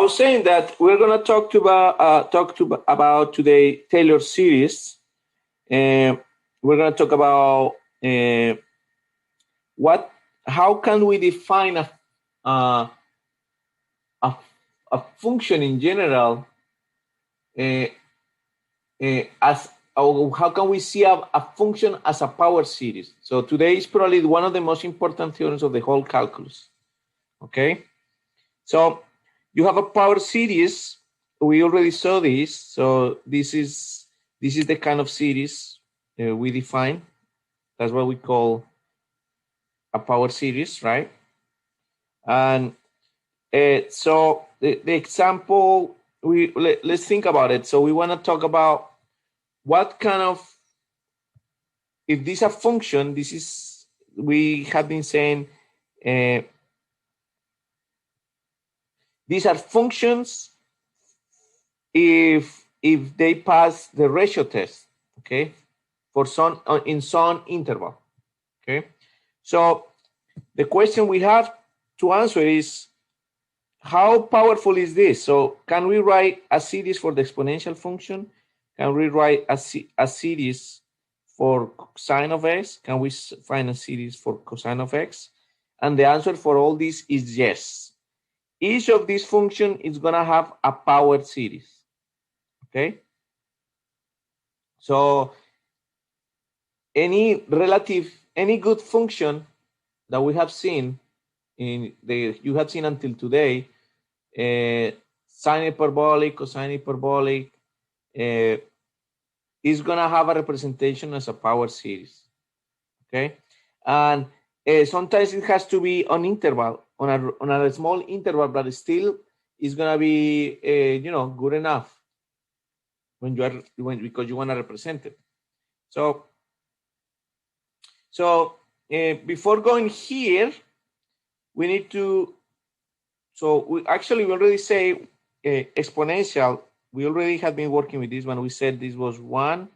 was saying that we're gonna talk about today Taylor series. We're gonna talk about how can we define uh, a, a function in general uh, as or how can we see a function as a power series? So today is probably one of the most important theorems of the whole calculus. Okay, so you have a power series. We already saw this. So this is the kind of series we define. That's what we call a power series, right? And so the example let's think about it. So we want to talk about what kind of, if this is a function, this is, we have been saying these are functions if they pass the ratio test, okay, for some in some interval, okay. So the question we have to answer is, how powerful is this? So can we write a series for the exponential function? Can we write a series for sine of x? Can we find a series for cosine of x? And the answer for all this is yes. Each of these functions is going to have a power series. Okay? So any good function that we have seen you have seen until today, sine hyperbolic, cosine hyperbolic, is going to have a representation as a power series. Okay? And sometimes it has to be on interval, on a small interval, but still is going to be good enough because you want to represent it. So before going here, we need to, we already say exponential. We already have been working with this one. We said this was 1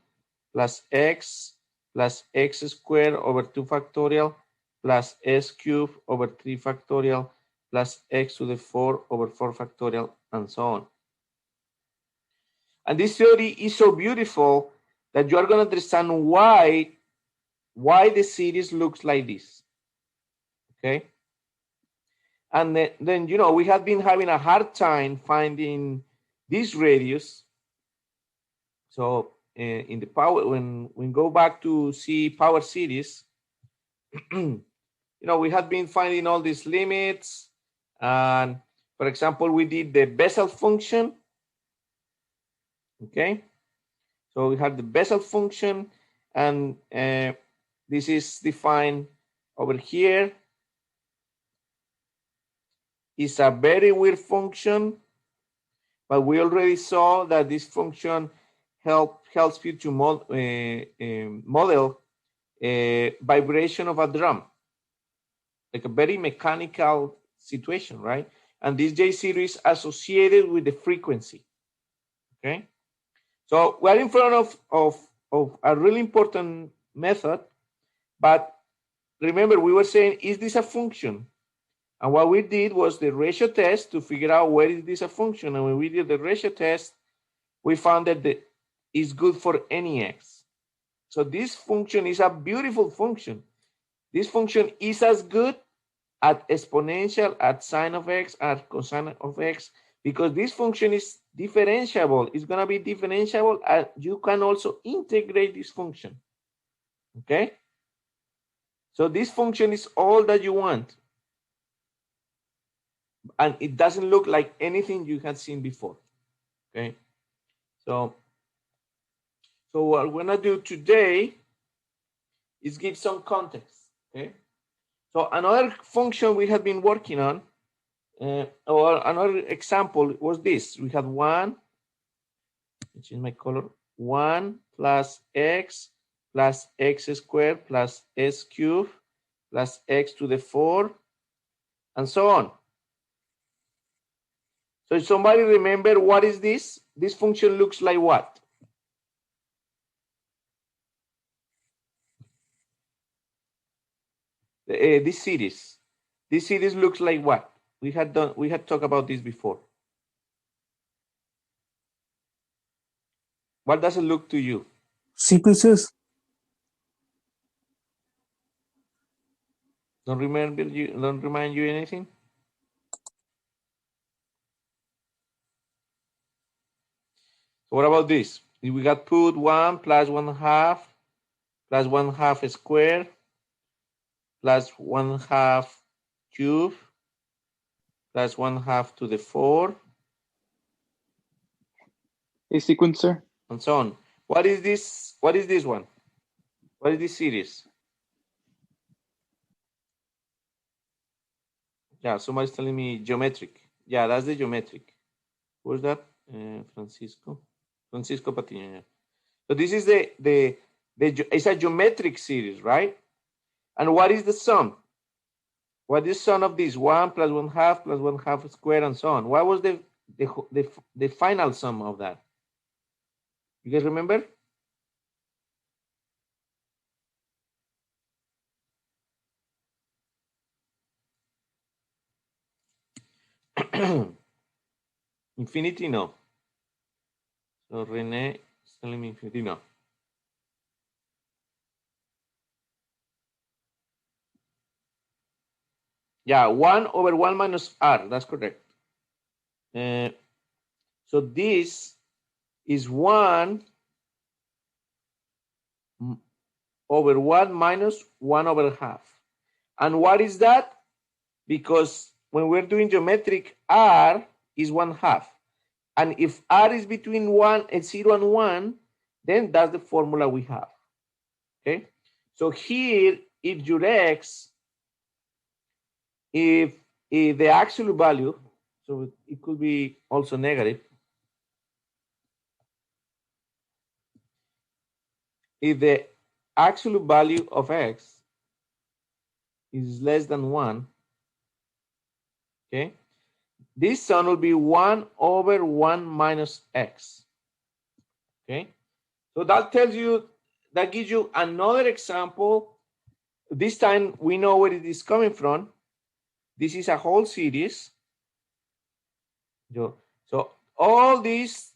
plus x squared over 2 factorial plus s cubed over 3 factorial plus x to the 4 over 4 factorial, and so on. And this theory is so beautiful that you are going to understand why the series looks like this. Okay? And then we have been having a hard time finding this radius. So in the power, when we go back to see power series, we have been finding all these limits. And for example, we did the Bessel function. Okay, so we have the Bessel function, and this is defined over here. It's a very weird function, but we already saw that this function helps you to model vibration of a drum, like a very mechanical situation, right? And this J series associated with the frequency. Okay, so we're in front of a really important method, but remember we were saying, is this a function? And what we did was the ratio test to figure out where is this a function. And when we did the ratio test, we found that it's good for any x. So this function is a beautiful function. This function is as good at exponential, at sine of x, at cosine of x, because this function is differentiable. It's going to be differentiable, and you can also integrate this function. Okay? So this function is all that you want. And it doesn't look like anything you had seen before. Okay? So what we're going to do today is give some context. Okay? So another function we have been working on, or another example was this. We had 1, which is my color, 1 plus x squared plus s cubed plus x to the 4, and so on. So if somebody remember what is this? This function looks like what? This series looks like what? We had talked about this before. What does it look to you? C plus S. Don't remind you anything? So what about this? If we got put 1 plus 1/2 plus 1/2 square plus 1/2 cube plus 1/2 to the 4 A sequencer. and so on. What is this? What is this one? What is this series? Yeah, somebody's telling me geometric. Yeah, that's the geometric. Who's that? Francisco. Francisco Patiño. Yeah. So this is it's a geometric series, right? And what is the sum? What is sum of this? 1 plus 1/2 plus 1/2 square and so on. What was the final sum of that? You guys remember? Infinity, no. So Rene is telling me infinity, no. Yeah, 1 over 1 minus r. That's correct. So this is 1 over 1 minus 1 over half. And what is that? Because when we're doing geometric, r is 1/2. And if r is between 1 and 0 and 1, then that's the formula we have. Okay? So here, if your x, if the absolute value, so it could be also negative, if the absolute value of x is less than 1, okay, this sum will be 1 over 1 minus x. Okay, so that tells you, that gives you another example. This time we know where it is coming from. This is a whole series. So all this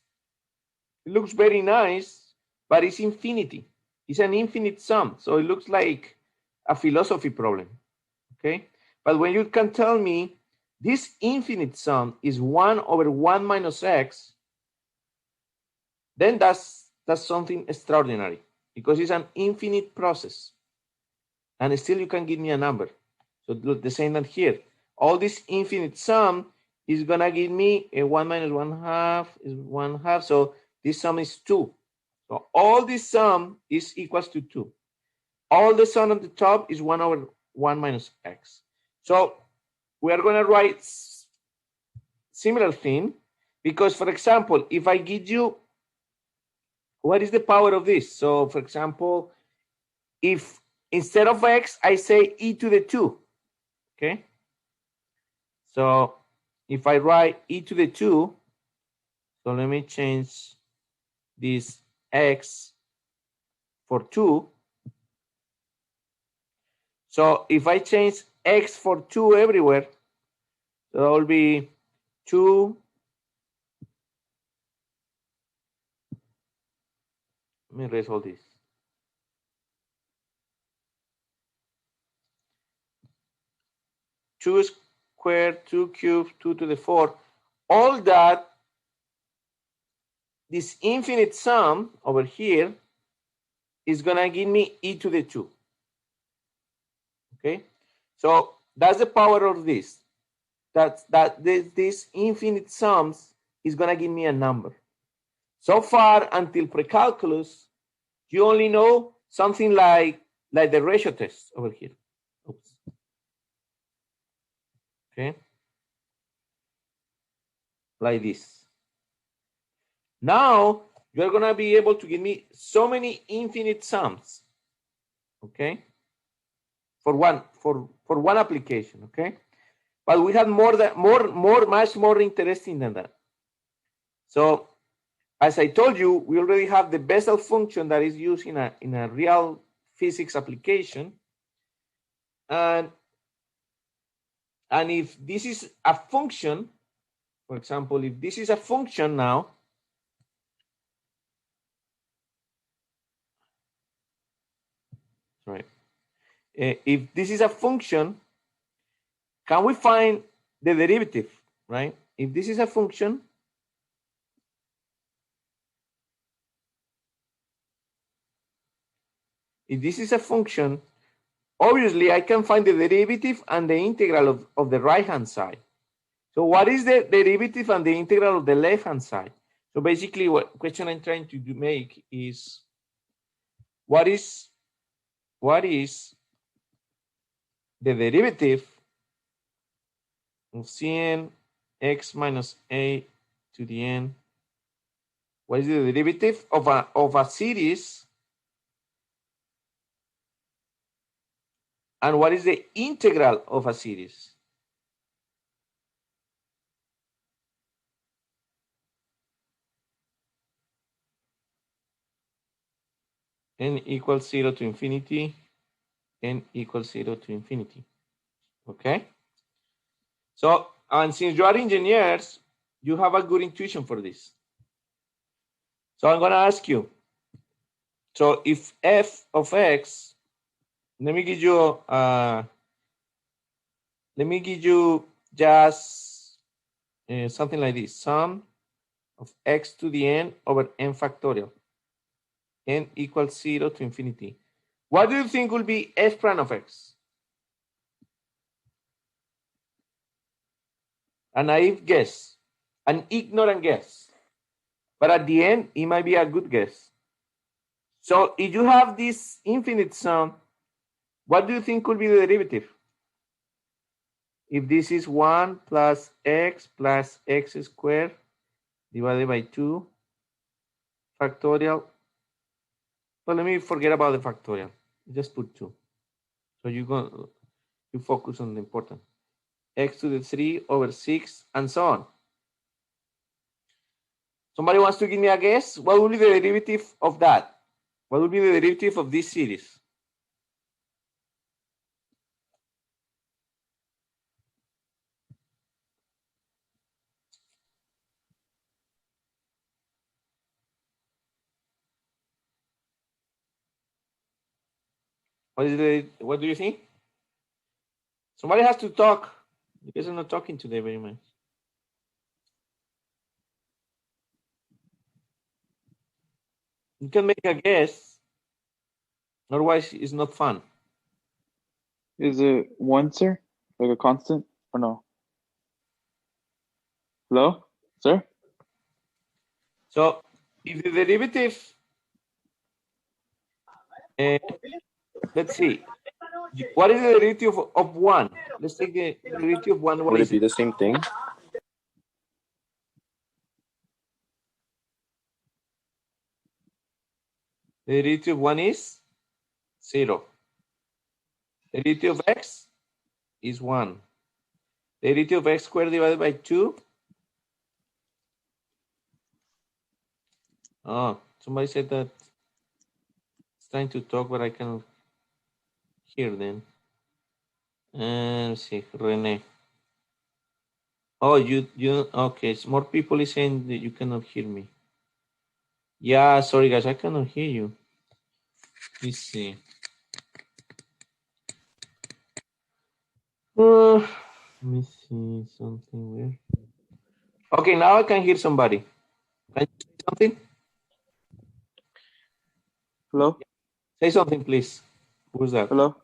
looks very nice, but it's infinity. It's an infinite sum. So it looks like a philosophy problem. Okay, but when you can tell me this infinite sum is 1 over 1 minus x, then that's something extraordinary, because it's an infinite process. And still you can give me a number. So look, the same than here. All this infinite sum is gonna give me a 1 minus 1/2 is 1/2. So this sum is 2. So all this sum is equals to 2. All the sum on the top is 1 over 1 minus x. So we are gonna write similar thing, because for example, if I give you, what is the power of this? So for example, if instead of x, I say e to the 2, okay? So if I write e to the 2, so let me change this x for 2. So if I change x for 2 everywhere, so that will be 2. Let me erase all this. 2 squared, 2 cubed, 2 to the 4. All that, this infinite sum over here is gonna give me e to the 2. Okay, so that's the power of this. This infinite sums is gonna give me a number. So far, until pre-calculus, you only know something like the ratio test over here. Oops. Okay, like this. Now you're gonna be able to give me so many infinite sums. Okay, for one application. Okay, but we have much more interesting than that. So as I told you, we already have the Bessel function that is used in a real physics application. And if this is a function, for example, if this is a function now, if this is a function, can we find the derivative, right? If this is a function, obviously I can find the derivative and the integral of the right-hand side. So what is the derivative and the integral of the left-hand side? So basically what question I'm trying to make is, what is the derivative of Cn x minus a to the n? What is the derivative of a series? And what is the integral of a series? N equals 0 to infinity, n equals 0 to infinity. Okay? So, and since you are engineers, you have a good intuition for this. So I'm going to ask you, so if f of x, let me give you just something like this, sum of x to the n over n factorial, n equals 0 to infinity. What do you think will be f prime of x? A naive guess, an ignorant guess. But at the end, it might be a good guess. So if you have this infinite sum, what do you think could be the derivative? If this is 1 plus x squared divided by 2 factorial. Well, let me forget about the factorial. Just put 2. So you focus on the important. X to the 3 over 6 and so on. Somebody wants to give me a guess? What will be the derivative of that? What will be the derivative of this series? What do you think? Somebody has to talk. You guys are not talking today very much. You can make a guess. Otherwise, it's not fun. Is it 1, sir? Like a constant or no? Hello, sir? So if the derivative, let's see, what is the derivative of 1? Let's take the derivative of 1. What Would is it be the same thing? The derivative of 1 is 0. The derivative of x is 1. The derivative of x squared divided by 2. Oh, somebody said that it's trying to talk, but I cannot hear them. Let's see, Rene. Oh, you okay. More people is saying that you cannot hear me. Yeah, sorry guys, I cannot hear you. Let's see. Let me see something weird. Okay, now I can hear somebody. Can you say something? Hello? Say something, please. Who's that? Hello?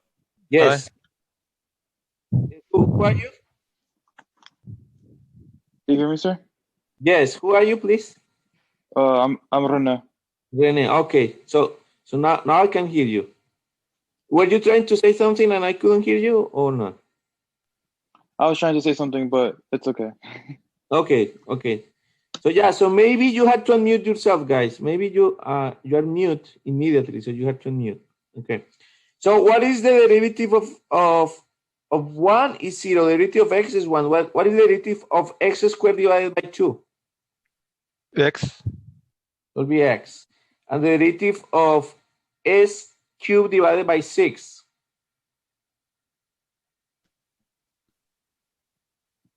Yes. Who are you? Do you hear me, sir? Yes. Who are you, please? I'm Rene. Rene. Okay. So now I can hear you. Were you trying to say something and I couldn't hear you or not? I was trying to say something, but it's okay. Okay. Okay. So yeah. So maybe you had to unmute yourself, guys. Maybe you are mute immediately, so you have to unmute. Okay. So what is the derivative of 1 is 0. The derivative of x is 1. What is the derivative of x squared divided by 2? X. Will be x. And the derivative of s cubed divided by 6.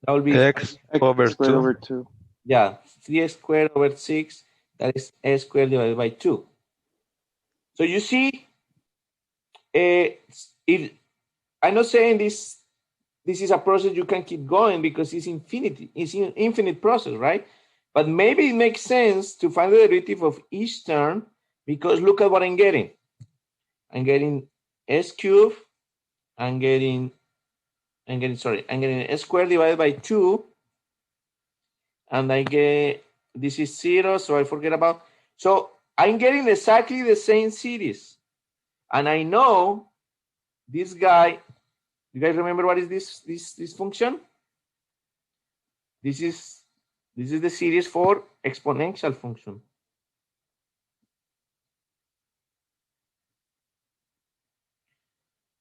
That will be X over squared 2. over 2. Yeah, 3x squared over 6. That is s squared divided by 2. So you see, if I'm not saying this is a process you can keep going because it's infinity. It's an infinite process, right? But maybe it makes sense to find the derivative of each term because look at what I'm getting. I'm getting s cubed. I'm getting s squared divided by 2. And I get, this is 0, so I forget about. So I'm getting exactly the same series. And I know this guy, you guys remember what is this function? This is the series for exponential function.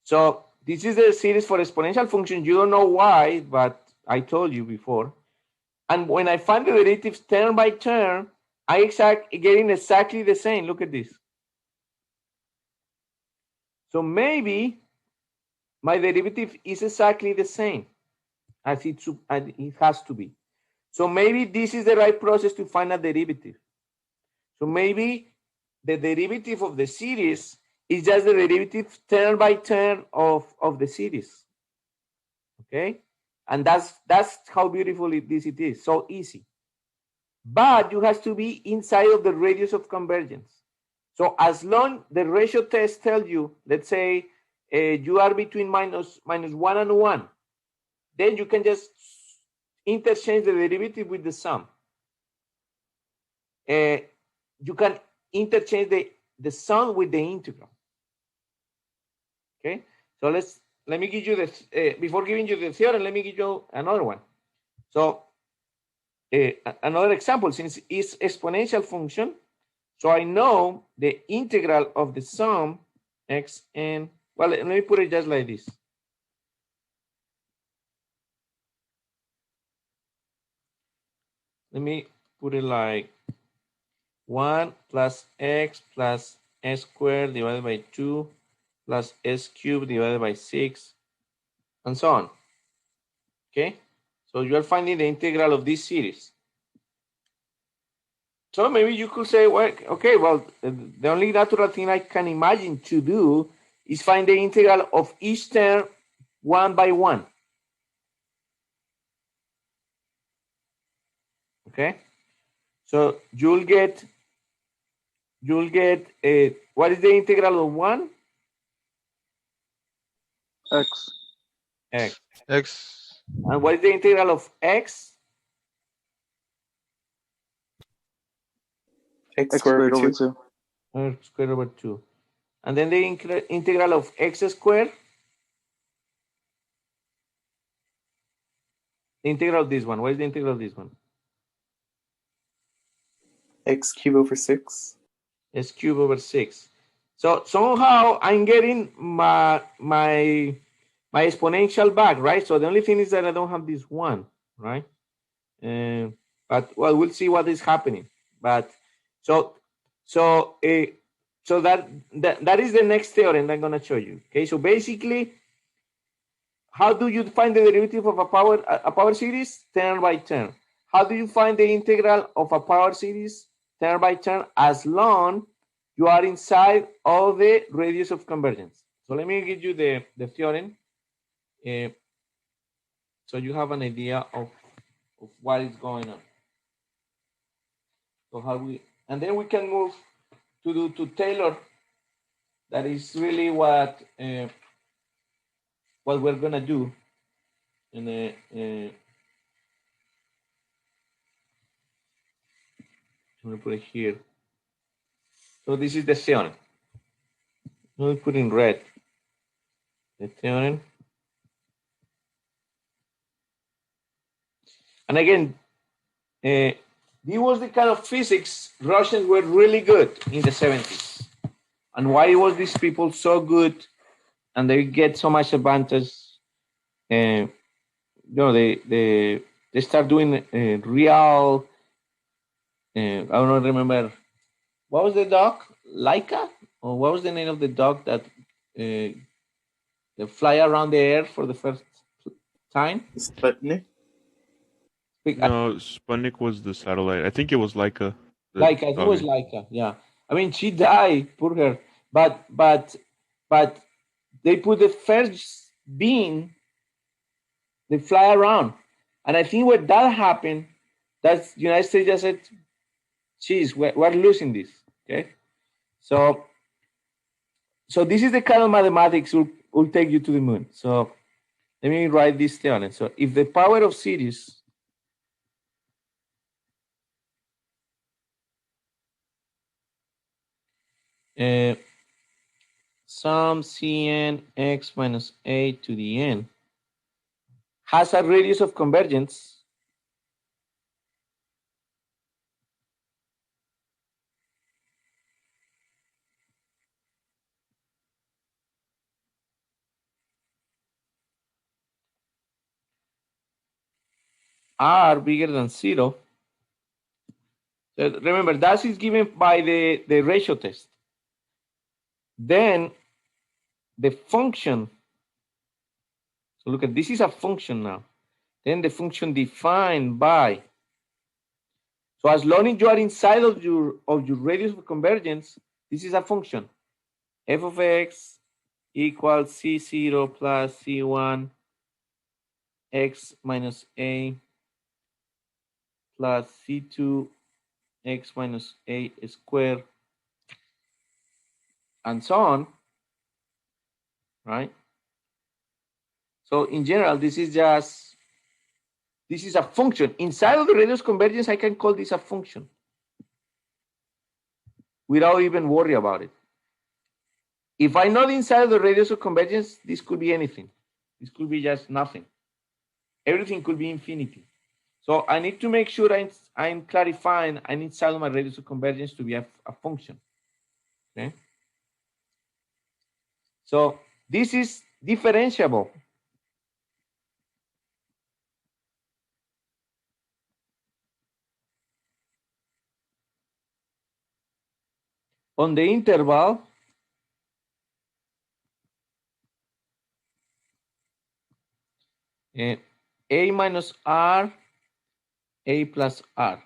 So this is the series for exponential function. You don't know why, but I told you before. And when I find the derivatives term by term, I getting exactly the same. Look at this. So maybe my derivative is exactly the same as it has to be. So maybe this is the right process to find a derivative. So maybe the derivative of the series is just the derivative term by term of the series. Okay? And that's how beautiful it is. So easy. But you have to be inside of the radius of convergence. So as long the ratio test tells you, let's say you are between minus 1 and 1, then you can just interchange the derivative with the sum. You can interchange the sum with the integral. Okay, so let me give you this before giving you the theorem. Let me give you another one. So another example, since it's exponential function, so I know the integral of the sum x and, well, let me put it just like this. Let me put it like 1 plus x plus s squared divided by 2 plus s cubed divided by 6, and so on. Okay, so you are finding the integral of this series. So maybe you could say, well, okay, well, the only natural thing I can imagine to do is find the integral of each term one by one. Okay, so you'll get what is the integral of 1? X. X. X. And what is the integral of x? X squared over 2. X squared over 2. And then the integral of x squared? The integral of this one. What is the integral of this one? X cubed over 6. S cubed over 6. So somehow I'm getting my exponential back, right? So the only thing is that I don't have this 1, right? But well, we'll see what is happening. But so that is the next theorem I'm going to show you. Okay, so basically, how do you find the derivative of a power series? Term by term. How do you find the integral of a power series? Term by term, as long you are inside of the radius of convergence. So let me give you the theorem, so you have an idea of what is going on. So and then we can move to Taylor. That is really what we're gonna do. And I'm gonna put it here. So this is the theorem. Let me put in red the theorem. And again, this was the kind of physics Russians were really good in the 70s. And why was these people so good and they get so much advantage? They start doing real. I don't remember. What was the dog? Laika? Or what was the name of the dog that they fly around the air for the first time? Sputnik? No, Sputnik was the satellite. I think it was Laika. Laika, I think it was Laika. Yeah, I mean she died, poor her. But they put the being, they fly around. And I think when that happened, that's the United States just said, geez, we're losing this. Okay. So this is the kind of mathematics will take you to the moon. So let me write this theorem. So if the power of series sum Cn x minus a to the n has a radius of convergence, r bigger than 0. So remember, that is given by the ratio test. Then the function, so look at this is a function now. Then the function defined by, so as long as you are inside of your radius of convergence, this is a function. F of x equals C0 plus C1 x minus a plus C2 x minus a squared, and so on, right? So in general, this is a function. Inside of the radius convergence, I can call this a function without even worry about it. If I'm not inside of the radius of convergence, this could be anything. This could be just nothing. Everything could be infinity. So I need to make sure I'm clarifying I'm inside of my radius of convergence to be a function. Okay. So this is differentiable. On the interval a minus r, a plus r.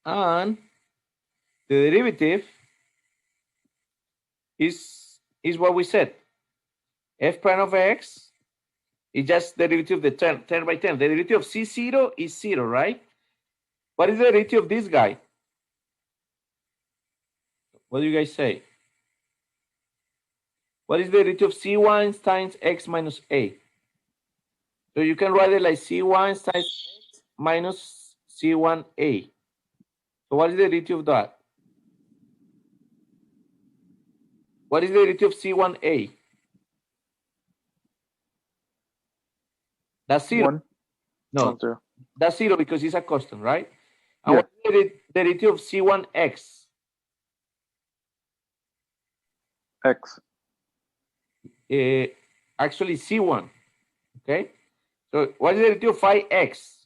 And the derivative is what we said. F prime of x is just the derivative of the term, 10 by 10. The derivative of C0 is 0, right? What is the derivative of this guy? What do you guys say? What is the derivative of C1 times x minus a? So you can write it like C1 times x minus C1a. So what is the derivative of that? What is the derivative of C1a? That's 0. 1. No, 0. that's 0 because it's a constant, right? And Yeah. what is the derivative of C1x? X. Actually C1, okay? So what is the derivative of phi x?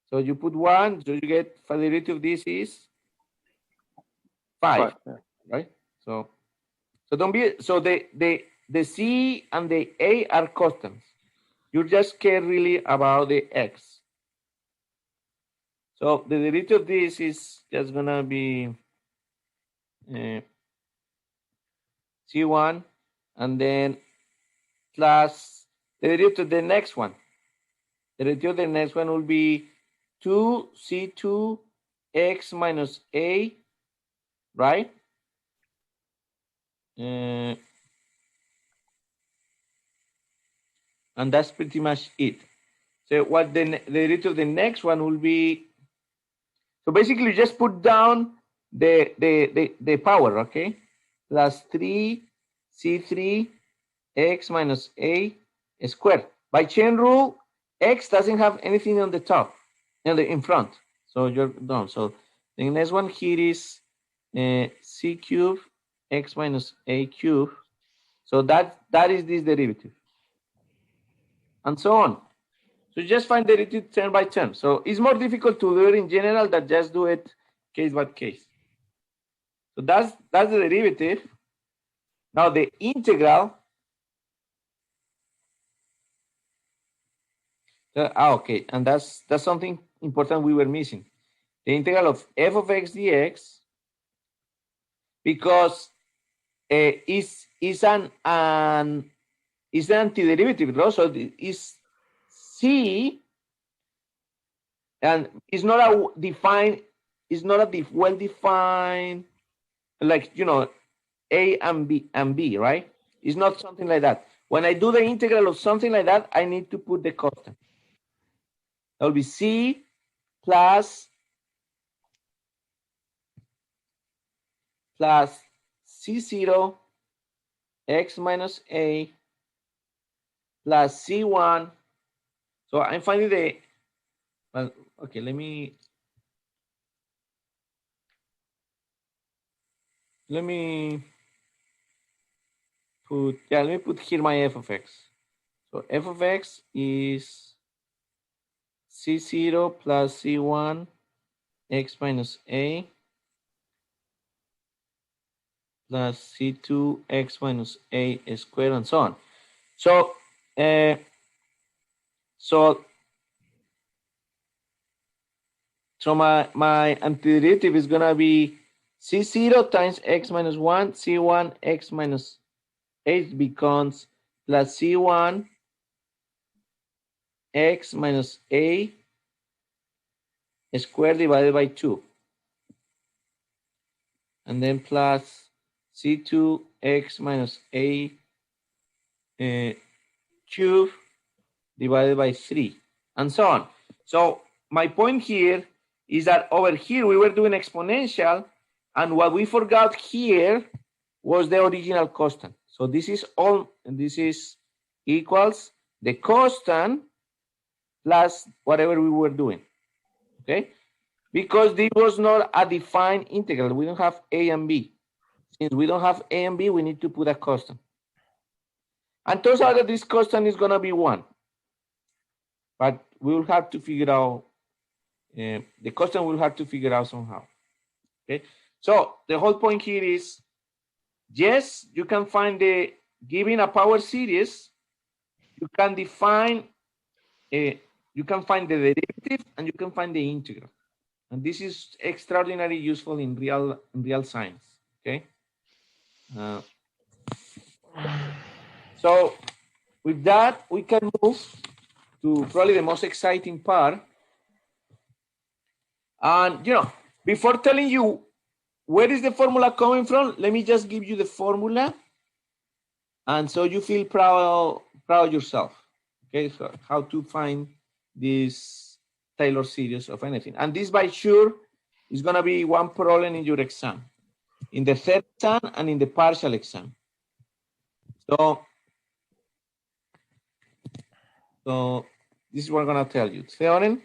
So you put 1, so you get the derivative of this is 5, 5. Yeah. right? So don't be, so the C and the A are constants. You just care really about the x. So the derivative of this is just gonna be C1 and then plus the derivative of the next one. The derivative of the next one will be 2C2 x minus a, right? And that's pretty much it. So what the derivative of the next one will be, so basically you just put down the power, okay? Plus 3C3 x minus a squared. By chain rule, x doesn't have anything on the top, in front. So you're done. So the next one here is c cubed x minus a cubed. So that is this derivative. And so on. So you just find the derivative 10 by 10. So it's more difficult to do it in general than just do it case by case. So that's the derivative. Now the integral. Okay, and that's something important we were missing. The integral of f of x dx, because is an antiderivative, no? So is C, and it's not a defined, it's not a well-defined, like, you know, A and B, right? It's not something like that. When I do the integral of something like that, I need to put the constant. That will be C plus C0 x minus A plus C1. So I'm finding the, well, okay, let me put, yeah, let me put here my f of x. So f of x is C0 plus C1 x minus A plus C2 x minus A squared and so on. So, so my antiderivative is gonna be C0 times x minus 1, C1 x minus 8 becomes plus C1 x minus A squared divided by 2. And then plus C2 x minus A cubed divided by 3, and so on. So my point here is that over here we were doing exponential, and what we forgot here was the original constant. So this is all, and this is equals the constant plus whatever we were doing, okay? Because this was not a defined integral. We don't have A and B. Since we don't have A and B, we need to put a constant. And turns out that this constant is gonna be 1. But we will have to figure out, the constant we'll have to figure out somehow, okay? So the whole point here is, yes, you can find given a power series, you can define, you can find the derivative and you can find the integral. And this is extraordinarily useful in real science, okay? So with that, we can move to probably the most exciting part. And, you know, before telling you where is the formula coming from, let me just give you the formula. And so you feel proud yourself, okay? So how to find this Taylor series of anything. And this, by sure, is gonna be one problem in your exam, in the third exam and in the partial exam. So this is what I'm gonna tell you. Theorem.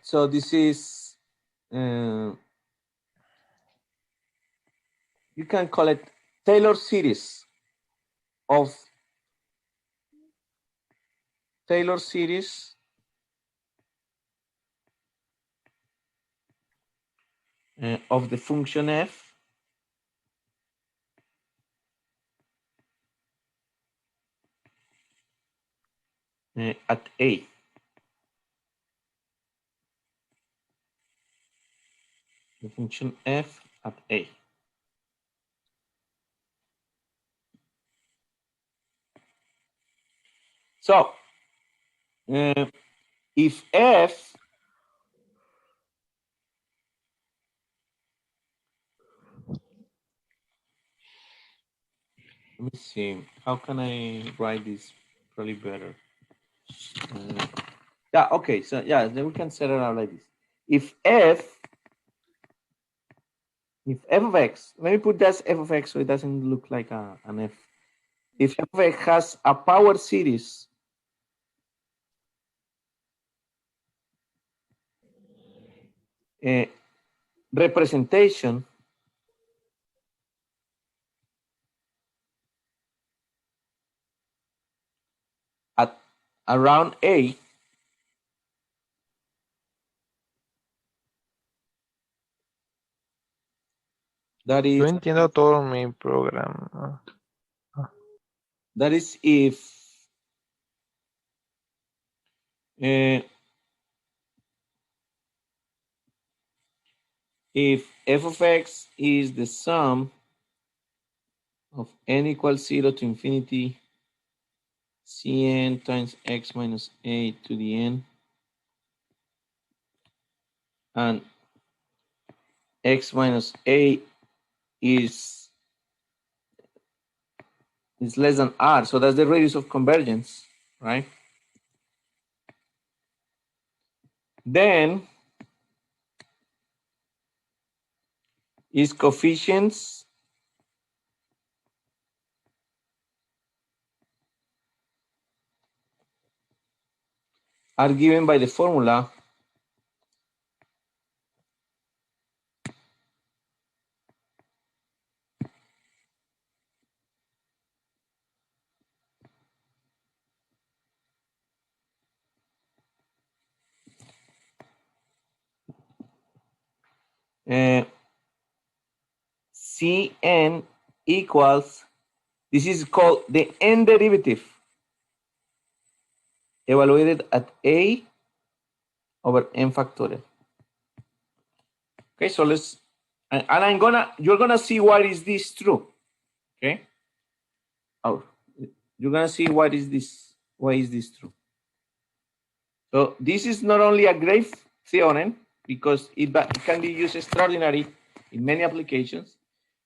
So this is, you can call it Taylor series of of the function f at A. The function f at A. So if f let me see, how can I write this probably better? Yeah, okay, so yeah, then we can set it out like this. If f of x, let me put that f of x so it doesn't look like an f. If f of x has a power series representation at around A, that Yo is entiendo todo mi programa. if if f of x is the sum of n equals 0 to infinity cn times x minus a to the n, and x minus a is less than r, so that's the radius of convergence, right? Then its coefficients are given by the formula Cn equals, this is called the n derivative evaluated at a over n factorial. Okay, so let's, and you're gonna see why is this true. Okay. Oh, you're gonna see why is this true. So this is not only a great theorem because it can be used extraordinary in many applications,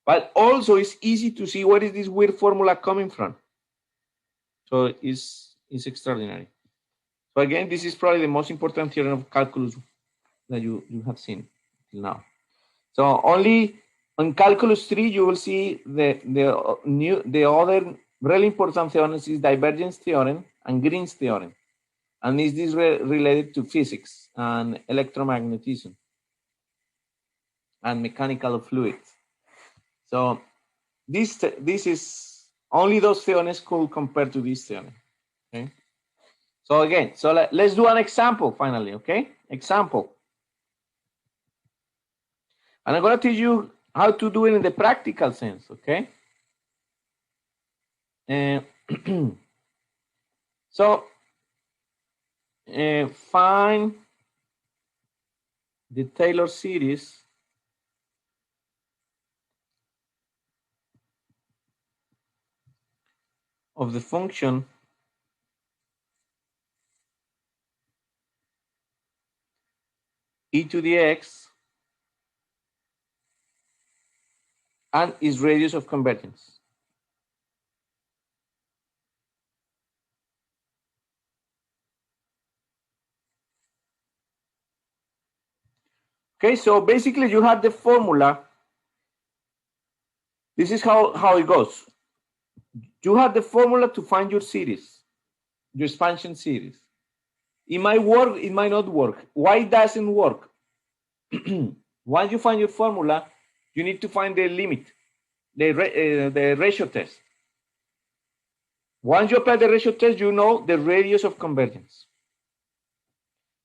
but also it's easy to see where is this weird formula coming from. So it's extraordinary. So again, this is probably the most important theorem of calculus that you have seen till now. So only on calculus 3 you will see the other really important theorems is divergence theorem and Green's theorem, and is this related to physics and electromagnetism and mechanical fluids. So this is only those theorems could compare to this theorem. Okay. So again, let's do an example finally. Okay, example. And I'm going to teach you how to do it in the practical sense, okay? So, find the Taylor series of the function e to the x and its radius of convergence. Okay, so basically you have the formula. This is how it goes. You have the formula to find your series, your expansion series. It might work, it might not work. Why it doesn't work? Once you find your formula, you need to find the limit, the ratio test. Once you apply the ratio test, you know the radius of convergence.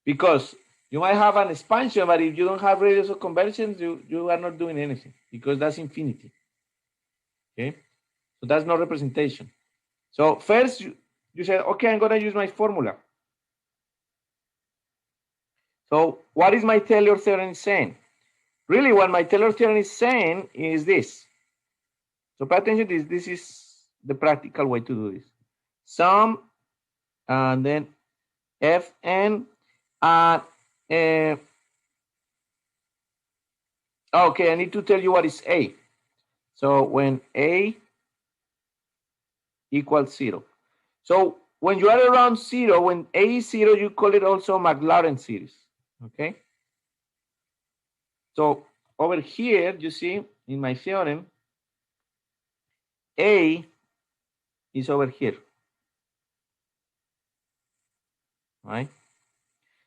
Because you might have an expansion, but if you don't have radius of convergence, you are not doing anything because that's infinity. Okay, so that's no representation. So first you say, okay, I'm going to use my formula. So what is my Taylor theorem saying? Really, what my Taylor theorem is saying is this. So pay attention to this. This is the practical way to do this. Sum, and then Fn. Okay, I need to tell you what is A. So when A equals 0. So when you are around 0, when A is 0, you call it also Maclaurin series. Okay? So over here, you see, in my theorem, A is over here. Right?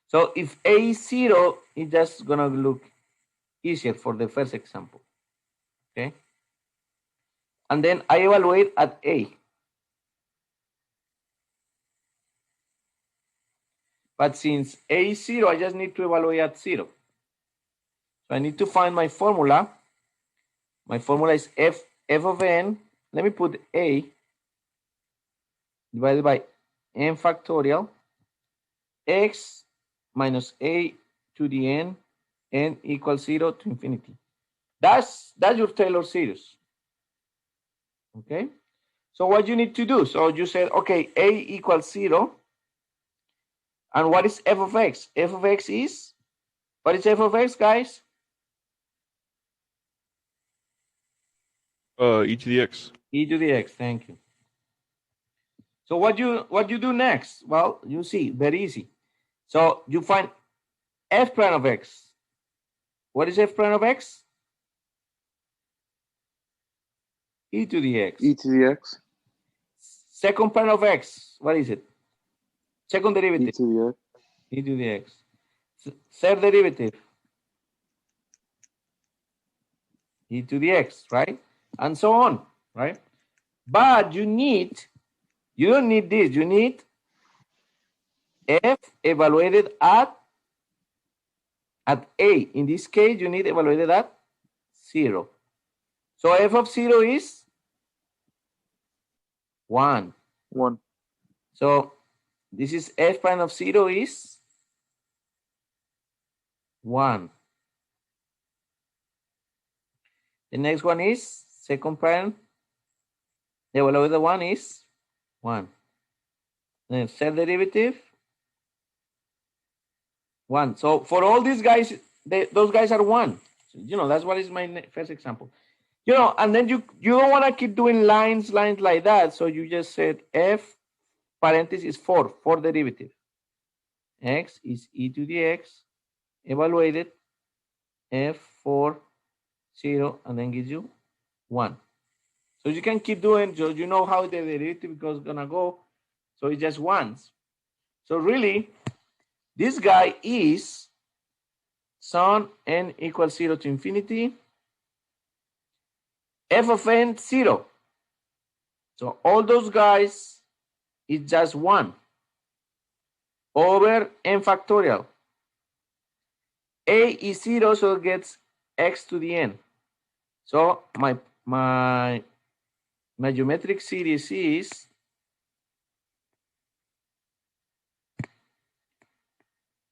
So if A is 0, it's just going to look easier for the first example. Okay? And then I evaluate at A. But since A is 0, I just need to evaluate at 0. So I need to find my formula. My formula is f of n. Let me put A divided by n factorial x minus a to the n n equals 0 to infinity. That's your Taylor series. Okay. So what you need to do? So you said, okay, a equals 0. And what is f of x? F of x is, what is f of x, guys? E to the x. E to the x. Thank you. So what you do next? Well, you see, very easy. So you find f prime of x. What is f prime of x? E to the x. E to the x. Second prime of x. What is it? Second E derivative. to the x. E to the x. Third derivative. E to the x, right? And so on, right? But you don't need this. You need f evaluated at a. In this case, you need evaluated at 0. So f of 0 is 1. 1. So this is f prime of 0 is 1. The next one is second prime. The evaluated one is 1. Then third derivative, 1. So for all these guys, those guys are 1. So, that's what is my first example. And then you don't want to keep doing lines like that. So you just said f parenthesis 4 derivative. X is e to the x evaluated f4 0 and then gives you 1. So you can keep doing, so you know how the derivative is gonna go. So it's just ones. So really, this guy is son n equals 0 to infinity. F of n 0. So all those guys is just 1 over n factorial. A is 0, so it gets x to the n. So my geometric series is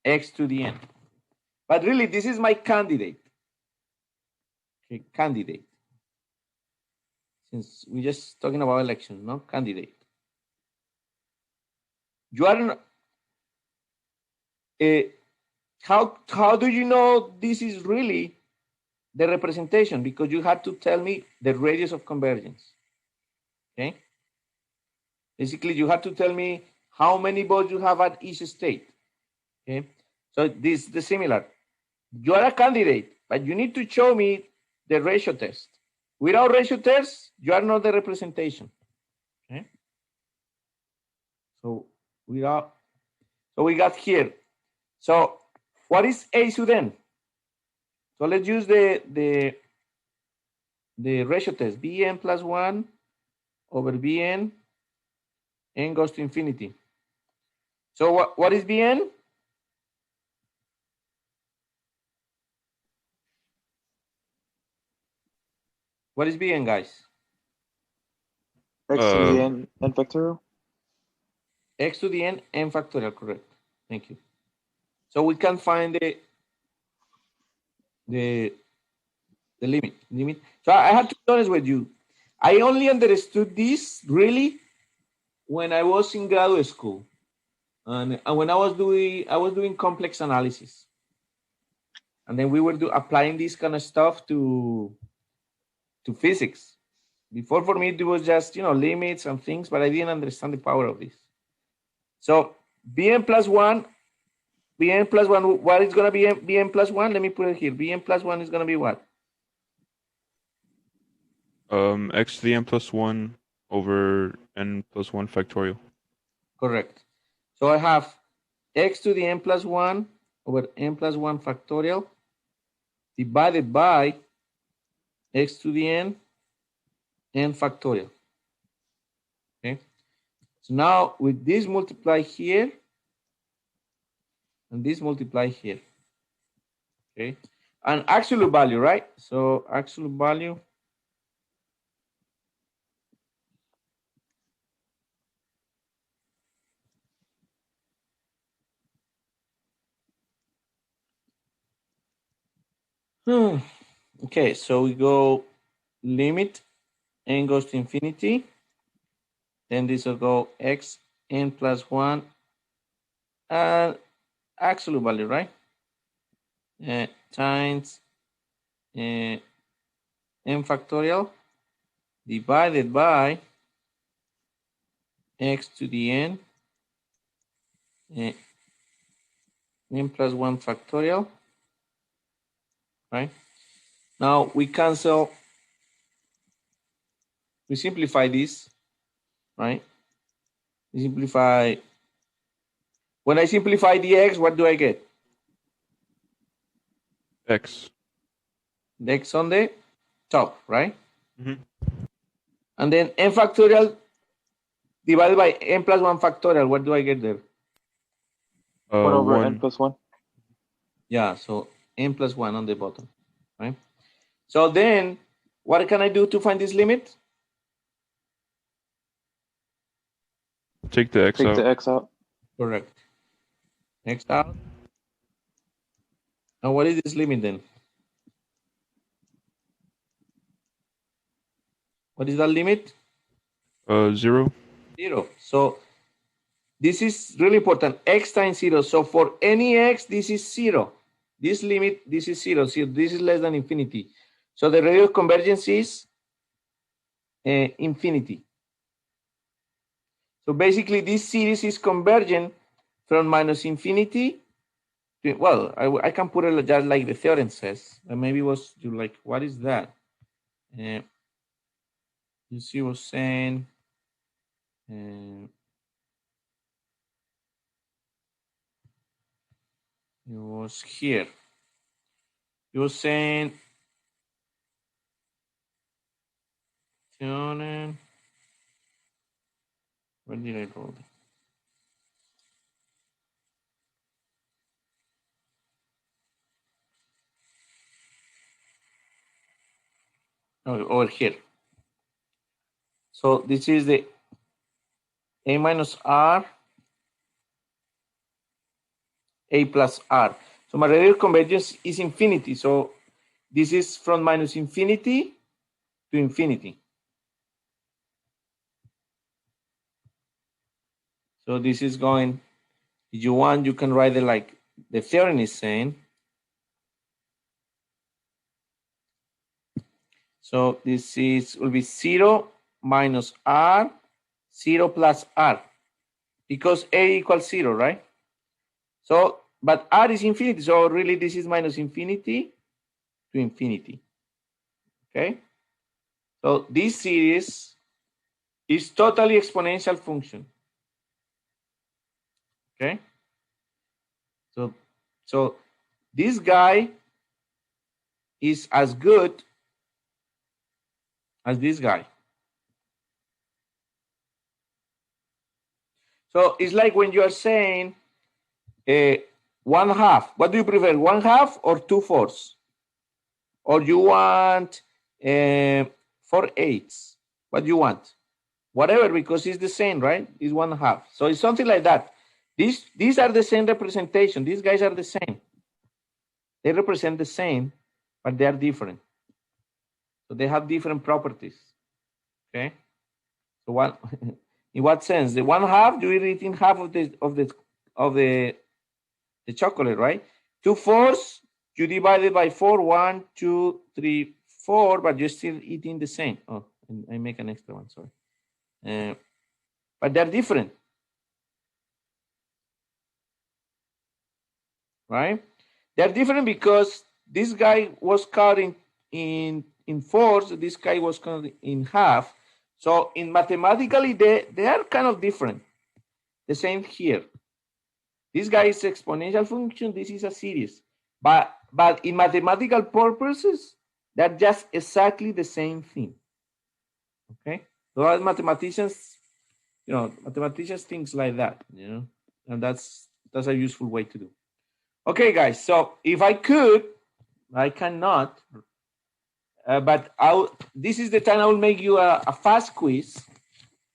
x to the n. But really, this is my candidate. Okay, candidate. Since we're just talking about elections, no? Candidate. You are how do you know this is really the representation? Because you had to tell me the radius of convergence. Okay. Basically, you have to tell me how many balls you have at each state. Okay. So this is the similar. You are a candidate, but you need to show me the ratio test. Without ratio test, you are not the representation. Okay. So we got here. So what is A sub n? So let's use the ratio test. Bn plus 1 over Bn, n goes to infinity. So what is Bn? What is Bn, guys? X to the n factorial. X to the n factorial, correct. Thank you. So we can find the limit. So I have to be honest with you. I only understood this really when I was in graduate school. And when I was doing complex analysis. And then we were applying this kind of stuff to physics. Before, for me, it was just, limits and things, but I didn't understand the power of this. So Bn plus 1, what is going to be Bn plus 1? Let me put it here. Bn plus 1 is going to be what? X to the n plus 1 over n plus 1 factorial. Correct. So I have x to the n plus 1 over n plus 1 factorial divided by x to the n factorial. Okay. So now with this multiply here and this multiply here. Okay. And absolute value, right? So absolute value. Okay, so we go limit n goes to infinity. Then this will go x n plus 1 and absolute value, right? Times n factorial divided by x to the n, n plus 1 factorial, right? Now we cancel, we simplify this, right? We simplify, when I simplify the x, what do I get? X. The x on the top, right? Mhm. And then n factorial divided by n plus 1 factorial, what do I get there? 1 over n 1. plus 1. Yeah, so n plus 1 on the bottom, right? So then, what can I do to find this limit? Take the X Take out. the x out. Correct. Next out. Now, what is this limit then? What is that limit? 0. 0. So this is really important. X times 0. So for any x, this is 0. This limit, this is 0. So this is less than infinity. So the radius of convergence is infinity. So basically, this series is convergent from minus infinity to, well, I can put it just like the theorem says. And maybe was you like, what is that? You see, was saying. It was here. It was saying theorem. Where did I roll it? Oh, over here. So this is the a minus r, a plus r. So my radial convergence is infinity. So this is from minus infinity to infinity. So this is going, if you want, you can write it like the theorem is saying. So this is will be 0 minus r, 0 plus r, because a equals 0, right? So, but r is infinity, so really this is minus infinity to infinity, okay? So this series is totally exponential function, okay? So this guy is as good as this guy. So it's like when you are saying 1/2. What do you prefer, 1/2 or 2/4? Or you want 4/8? What do you want? Whatever, because it's the same, right? It's 1/2. So it's something like that. These are the same representation. These guys are the same. They represent the same, but they are different. So they have different properties. Okay. So what? In what sense? The 1/2, you're eating half of the chocolate, right? 2/4, you divide it by 4. 1, 2, 3, 4, but you're still eating the same. Oh, I make an extra one. Sorry. But they're different, right? They're different because this guy was cut in fours, this guy was cut in half. So in mathematically, they are kind of different. The same here. This guy is exponential function, this is a series. But in mathematical purposes, they're just exactly the same thing. Okay? So as mathematicians, mathematicians things like that, and that's a useful way to do. Okay, guys, so if I could, I cannot, but this is the time I will make you a fast quiz,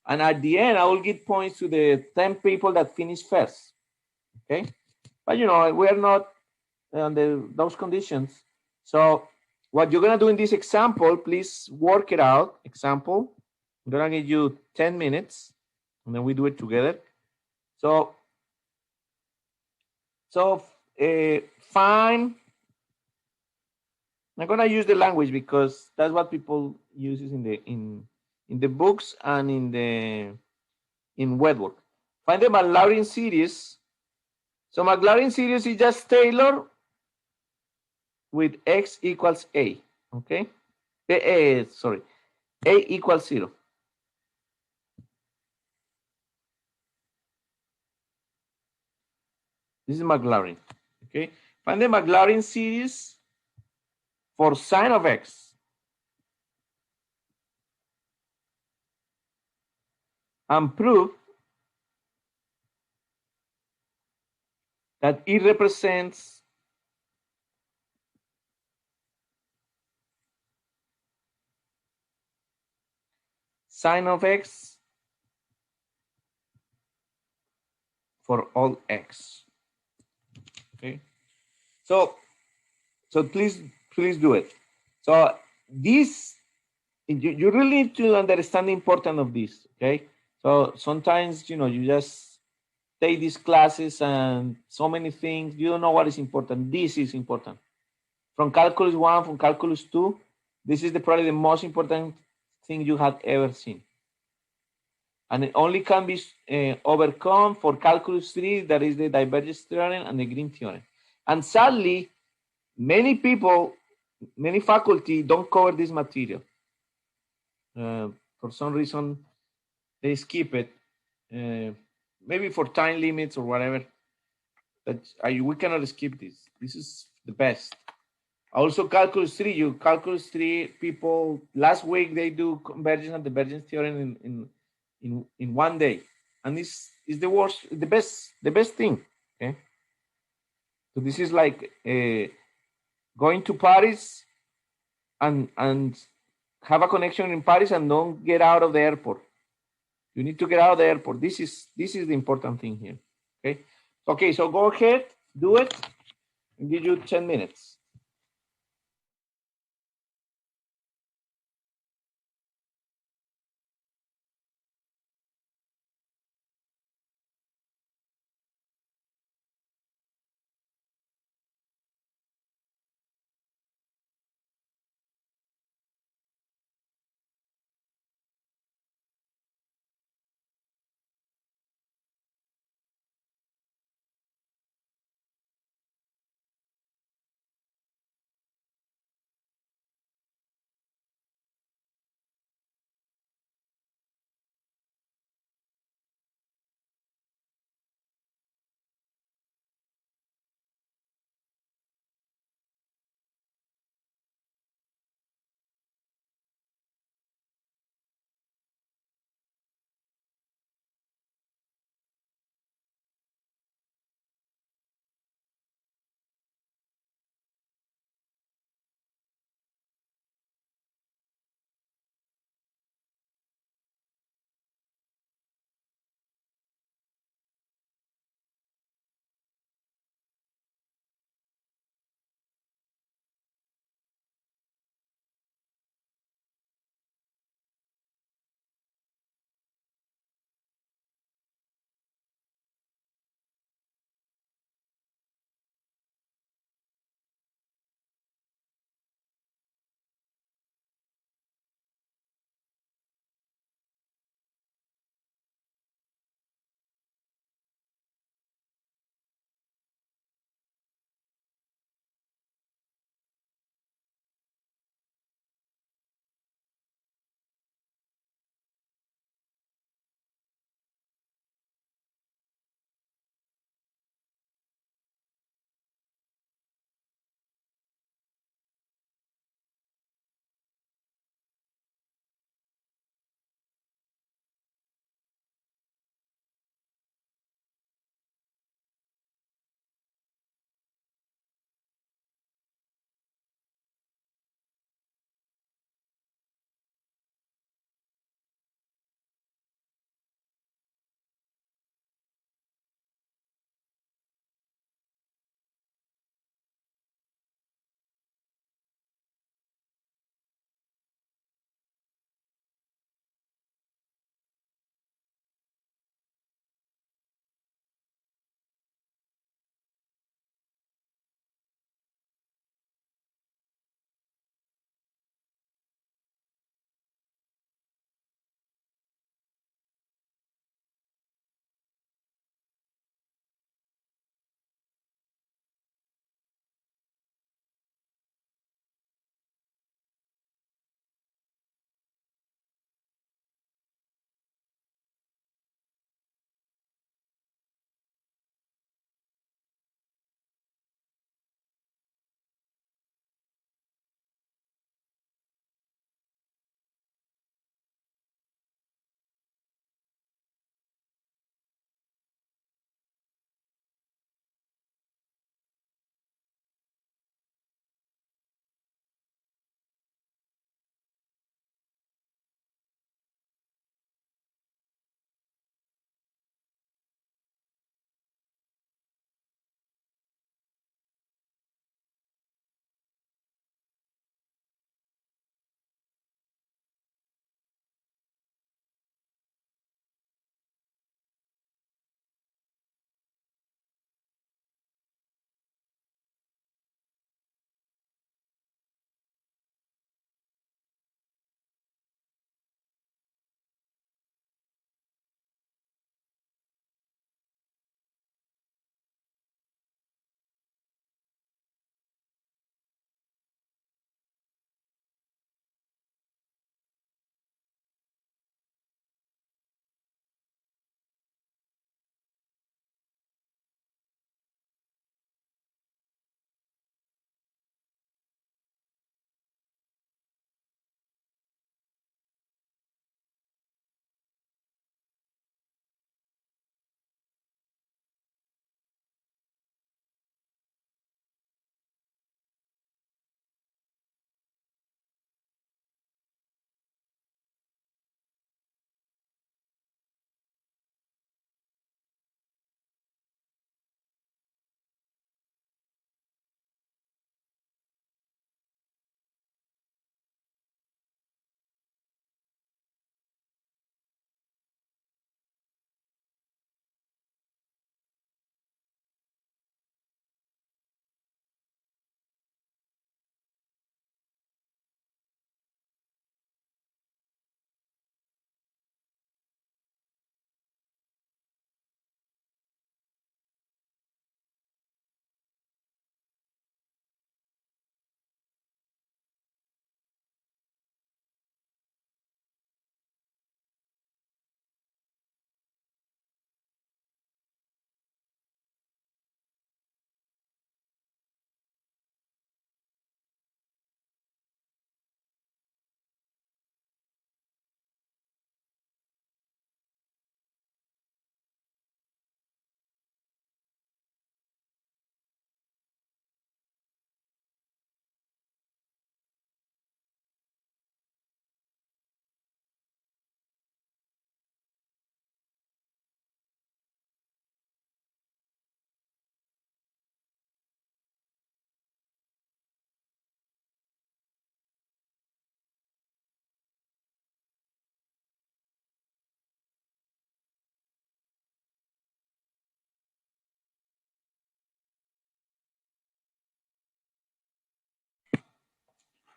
and at the end, I will give points to the 10 people that finish first, okay? But, we are not under those conditions. So what you're gonna do in this example, please work it out. Example, I'm gonna give you 10 minutes and then we do it together. So find, I'm gonna use the language because that's what people uses in the books and in webwork. Find the McLaurin series. So McLaurin series is just Taylor with x equals a. Okay, sorry, a equals 0. This is McLaurin. Okay, find the McLaurin series for sine of x and prove that it represents sine of x for all x. Okay, so please do it. So this, you really need to understand the importance of this. Okay, so sometimes you just take these classes and so many things you don't know what is important. This is important. From calculus 1, from calculus 2, this is probably the most important thing you have ever seen. And it only can be overcome for calculus 3, that is the divergence theorem and the Green theorem. And sadly, many people, many faculty don't cover this material. For some reason, they skip it. Maybe for time limits or whatever. But we cannot skip this. This is the best. Also, calculus 3. Calculus 3 people last week they do convergence and divergence theorem in one day, and this is the worst, the best thing. Okay, so this is like going to Paris and have a connection in Paris and don't get out of the airport. You need to get out of the airport. This is the important thing here. Okay, so go ahead, do it. I'll give you 10 minutes.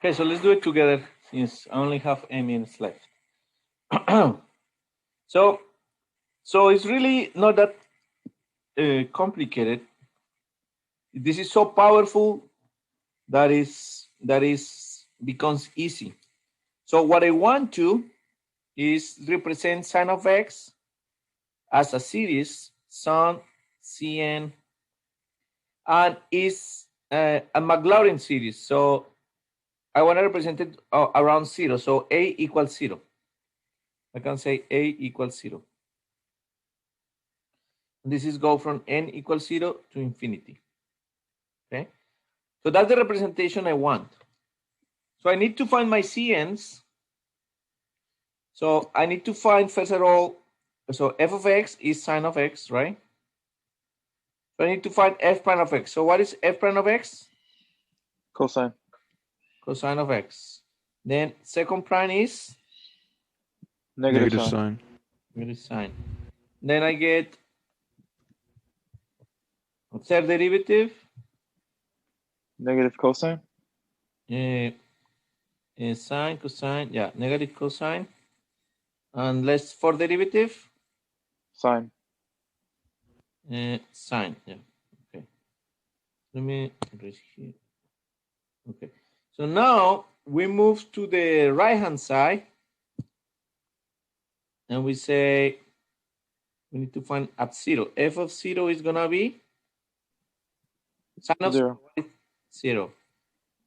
Okay, so let's do it together since I only have 8 minutes left. So it's really not that complicated. This is so powerful that becomes easy. So what I want to is represent sine of x as a series, sun, Cn, and is a Maclaurin series. So I want to represent it around 0. So a equals 0. I can say a equals 0. This is go from n equals 0 to infinity. Okay, so that's the representation I want. So I need to find my Cn's. So I need to find, first of all, so f of x is sine of x, right? So I need to find f prime of x. So what is f prime of x? Cosine. Cosine of x. Then second prime is Negative sign. negative sine. Then I get third derivative. Negative cosine. Sine, cosine, yeah, negative cosine. And let's fourth derivative. Sine. Sine, yeah, okay. Let me erase here. Okay, so now we move to the right-hand side and we say we need to find at 0. F of 0 is gonna be sine of 0. 0.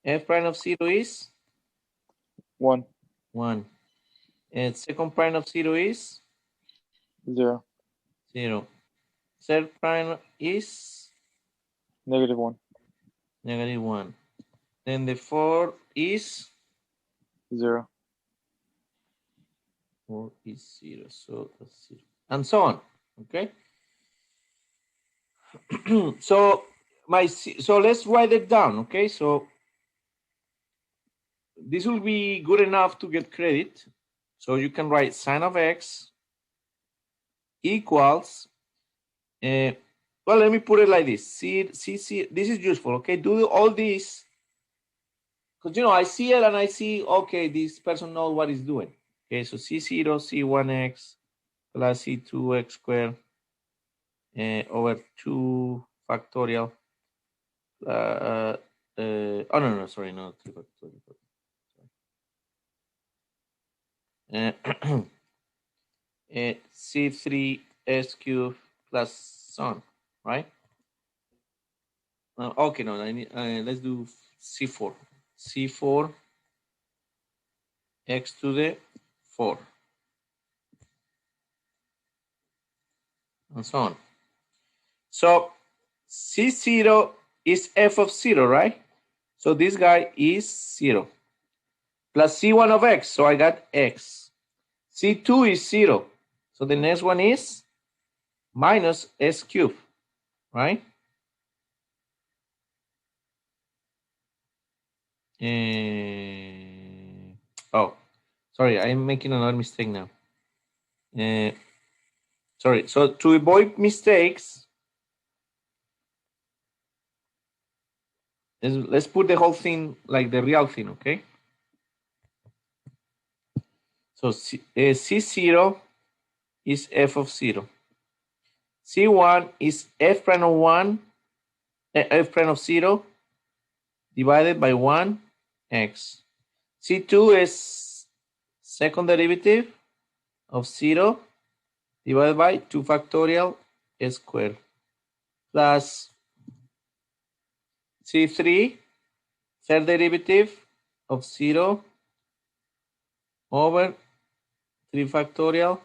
F prime of 0 is 1. 1. And second prime of 0 is 0. 0. Third prime is Negative 1. negative 1. Then the fourth is 0. 4 is 0. So that's 0. And so on. Okay. So let's write it down. Okay. So this will be good enough to get credit. So you can write sine of x equals, well, let me put it like this. See, this is useful. Okay. Do all this. Because, I see it and I see, okay, this person knows what he's doing. Okay, so C0, C1x plus C2x squared over 2 factorial. Oh, no, sorry, not 3 factorial. C3s cubed plus son, right? Okay, no, I need, let's do C4. C4 x to the 4. And so on. So C0 is f of 0, right? So this guy is 0. Plus C1 of x, so I got x. C2 is 0. So the next one is minus s cubed, right? Oh, sorry, I'm making another mistake now. Sorry, so to avoid mistakes, let's put the whole thing like the real thing, okay? So C0 is f of 0. C1 is f prime of 1, f prime of 0 divided by 1 x. C2 is second derivative of 0 divided by 2 factorial s squared plus C3 third derivative of 0 over 3 factorial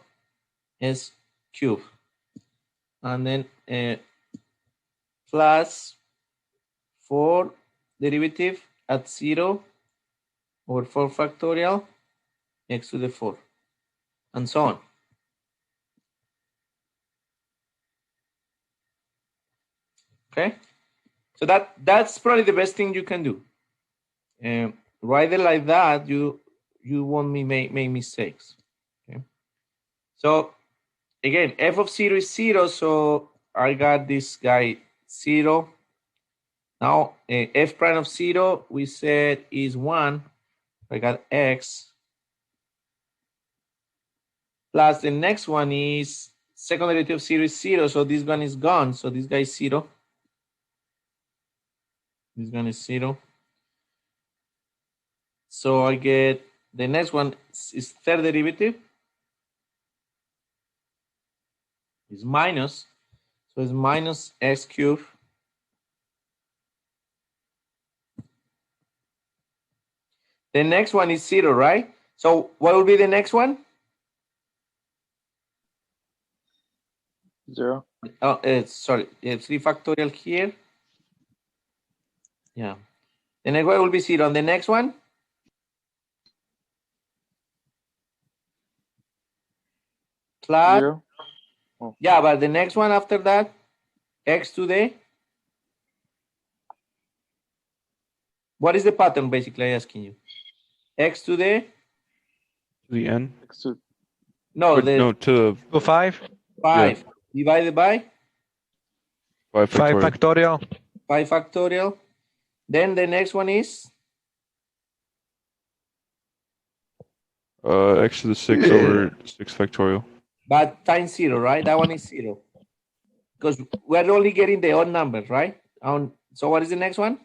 s cubed. And then plus 4 derivative at 0 over 4 factorial x to the 4, and so on. Okay, so that's probably the best thing you can do. Write it like that, you won't make mistakes. Okay, so again, f of 0 is 0, so I got this guy 0. Now f prime of 0 we said is 1. I got x plus the next one is second derivative of 0 is 0. So this one is gone. So this guy is 0. This one is 0. So I get the next one is third derivative. Is minus. So it's minus x cubed. The next one is 0, right? So what will be the next one? 0. Oh, sorry, 3 factorial here. Yeah. The next one will be 0. And the next one? Plus. 0. Oh. Yeah, but the next one after that, x to the. What is the pattern, basically, I'm asking you? X to the. The n. No, But the no, to To 5. 5 divided by 5 5 factorial. factorial. 5 factorial. Then the next one is X to the 6 over 6 factorial. but times 0, right? That one is 0. Because we're only getting the odd numbers, right? So what is the next one?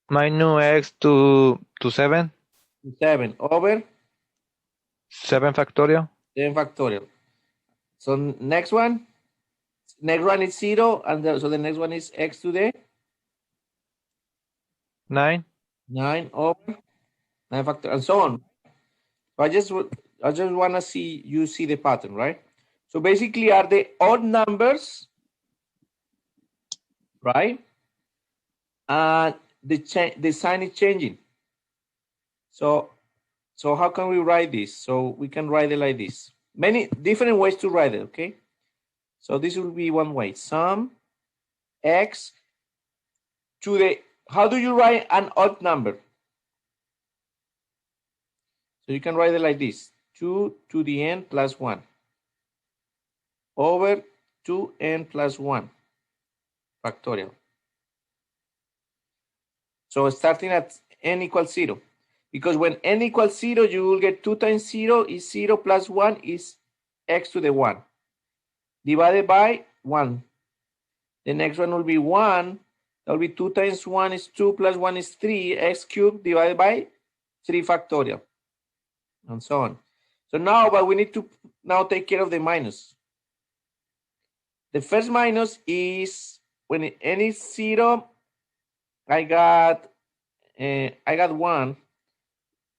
Minus x to 7. 7 over 7 factorial. 7 factorial. So next one is 0, and so the next one is x to the 9. 9 over 9 factorial, and so on. So I just want to see you see the pattern, right? So basically, are the odd numbers, right? And the sign is changing. So how can we write this? So we can write it like this. Many different ways to write it, okay? So this will be one way. Sum x to the, how do you write an odd number? So you can write it like this. 2 to the n plus 1 over 2n plus 1 factorial. So starting at n equals 0. Because when n equals 0, you will get 2 times 0 is 0 plus 1 is x to the 1 divided by 1. The next one will be 1. That will be 2 times 1 is 2 plus 1 is 3, x cubed divided by 3 factorial, and so on. So now, but we need to now take care of the minus. The first minus is when n is 0, I got 1.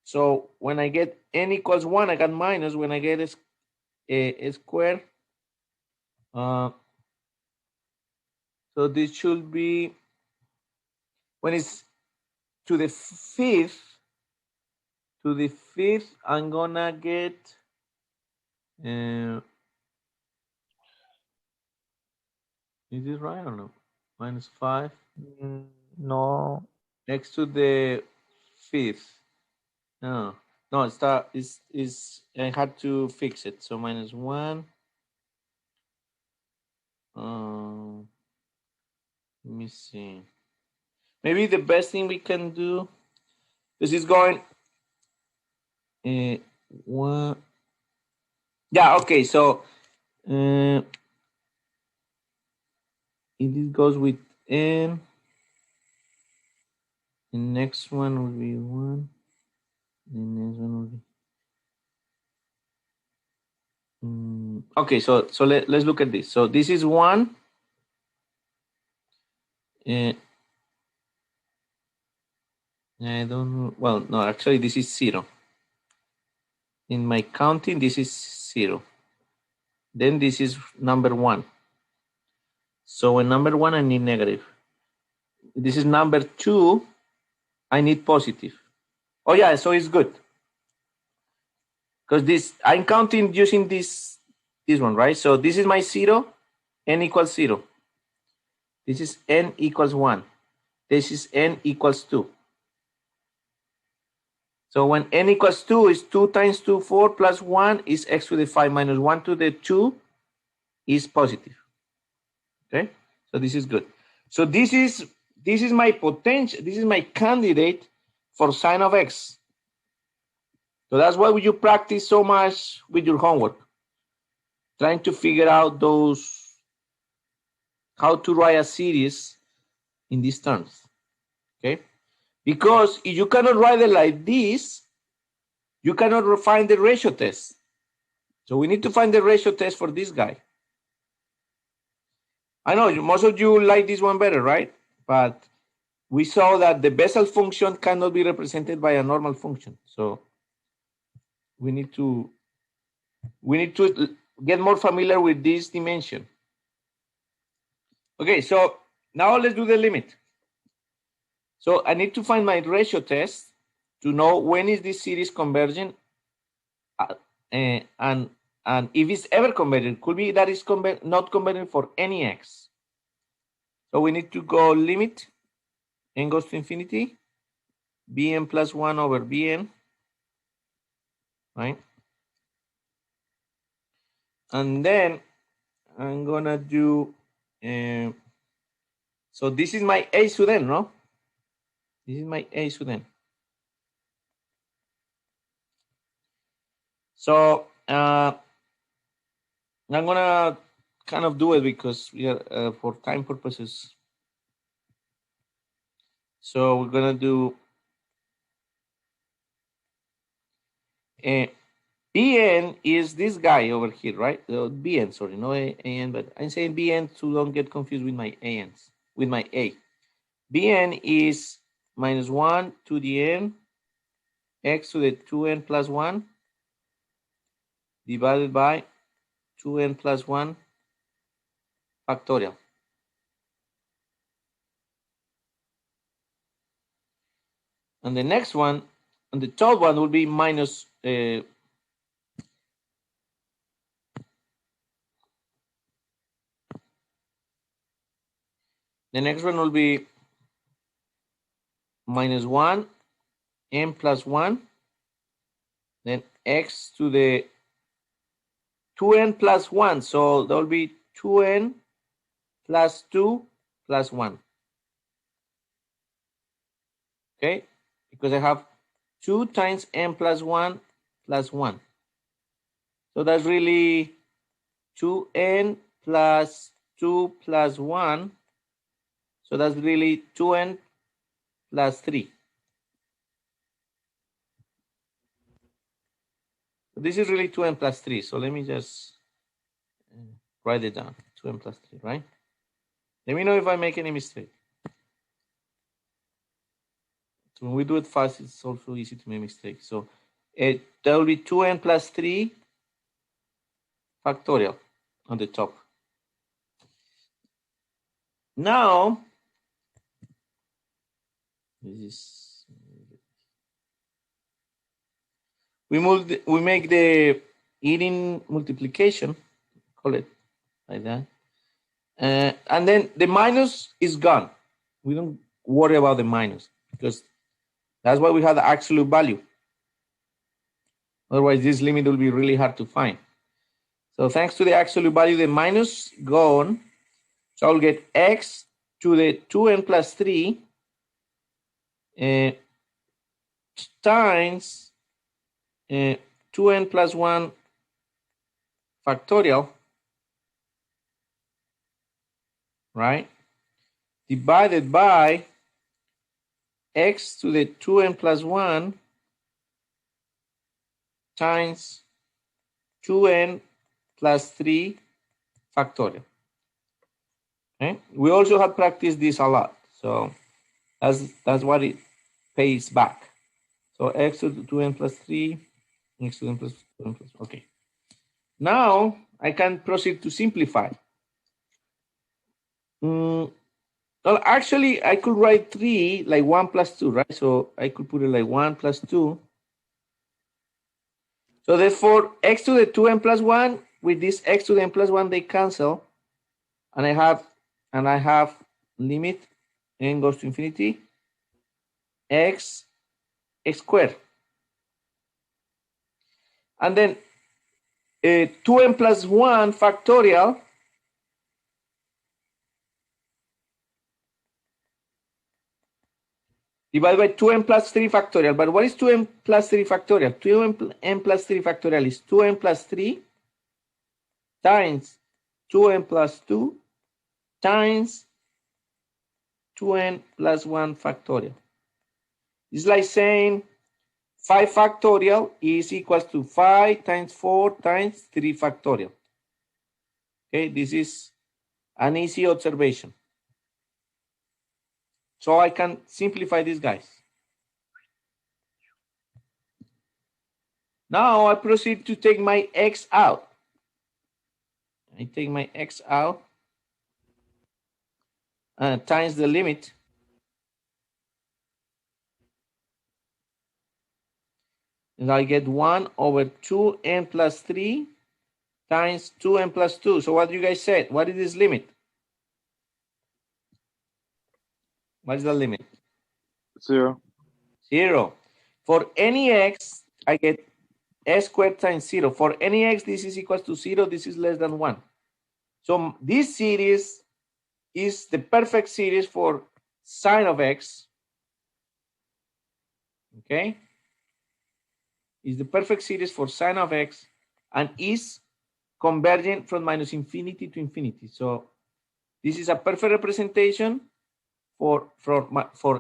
So when I get n equals 1, I got minus. When I get a square, so this should be, when it's to the fifth, I'm gonna get, is this right or no? Minus 5. No. Next to the fifth. No, it's I had to fix it. So minus 1. Let me see. Maybe the best thing we can do, this is going 1. Yeah, okay. So if this goes with n, the next one will be 1. The next one will be okay. So let's look at this. So this is 1. I don't know. Well, no, actually, this is 0. In my counting, this is 0. Then this is number 1. So in number 1, I need negative. This is number 2. I need positive. Oh yeah, so it's good. Because this, I'm counting using this one, right? So this is my 0, n equals 0. This is n equals 1. This is n equals 2. So when n equals 2 is 2 times 2, 4 plus 1 is x to the 5 minus 1 to the 2 is positive. Okay, so this is good. So this this is my potential, this is my candidate for sine of x. So that's why you practice so much with your homework, trying to figure out those, how to write a series in these terms, okay? Because if you cannot write it like this, you cannot find the ratio test. So we need to find the ratio test for this guy. I know most of you like this one better, right? But we saw that the Bessel function cannot be represented by a normal function. So we need to get more familiar with this dimension. Okay, so now let's do the limit. So I need to find my ratio test to know when is this series convergent, and if it's ever convergent, could be that it's not convergent for any x. So we need to go limit n goes to infinity, bn plus 1 over bn, right? And then I'm gonna do, so this is my a sub n, no? This is my a sub n. So I'm gonna kind of do it because we are for time purposes. So we're gonna do Bn is this guy over here, right? Bn, sorry, no an, but I'm saying Bn so don't get confused with my ans, with my a. Bn is minus 1 to the n, x to the 2n plus 1 divided by 2n plus 1 factorial. And the next one, and the third one will be minus, the next one will be minus 1, n plus 1, then x to the 2n plus 1. So there will be 2n plus 2 plus 1. Okay? Because I have 2 times n plus 1 plus 1. So that's really 2n plus 2 plus 1. So that's really 2n plus 3. So this is really 2n plus 3. So let me just write it down. 2n plus 3, right? Let me know if I make any mistake. So when we do it fast, it's also easy to make mistakes. So that will be 2n plus 3 factorial on the top. Now, we make the eating multiplication, call it like that. And then the minus is gone. We don't worry about the minus because that's why we have the absolute value. Otherwise, this limit will be really hard to find. So thanks to the absolute value, the minus gone. So I'll get x to the 2n plus 3 times 2n plus 1 factorial, right? Divided by x to the 2n plus 1 times 2n plus 3 factorial. Okay? We also have practiced this a lot. So that's what it pays back. So x to the 2n plus 3, x to the n plus 2n plus, okay. Now I can proceed to simplify. Well, actually, I could write 3 like 1 plus 2, right? So I could put it like 1 plus 2. So therefore, x to the 2n plus 1 with this x to the n plus 1, they cancel. And I have limit n goes to infinity x squared. And then 2n plus 1 factorial divided by 2n plus 3 factorial. But what is 2n plus 3 factorial? 2n plus 3 factorial is 2n plus 3 times 2n plus 2 times 2n plus 1 factorial. It's like saying 5 factorial is equals to 5 times 4 times 3 factorial. Okay, this is an easy observation. So I can simplify these guys. Now I proceed to take my x out. I take my x out times the limit. And I get 1 over 2n plus 3 times 2n plus 2. So what you guys said? What is this limit? What is the limit? 0. 0. For any x, I get s squared times 0. For any x, this is equal to 0. This is less than 1. So this series is the perfect series for sine of x. Okay? Is the perfect series for sine of x and is convergent from minus infinity to infinity. So this is a perfect representation for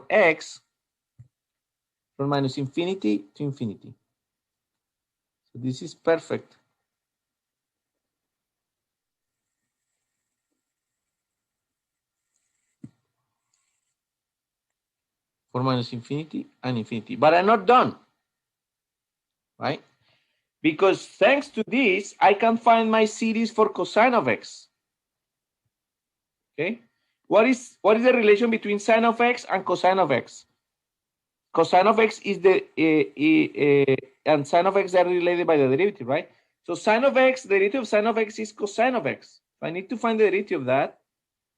x from minus infinity to infinity. So this is perfect. For minus infinity and infinity. But I'm not done, right? Because thanks to this, I can find my series for cosine of x. Okay? What is the relation between sine of x and cosine of x? Cosine of x is and sine of x are related by the derivative, right? So sine of x, the derivative of sine of x is cosine of x. I need to find the derivative of that.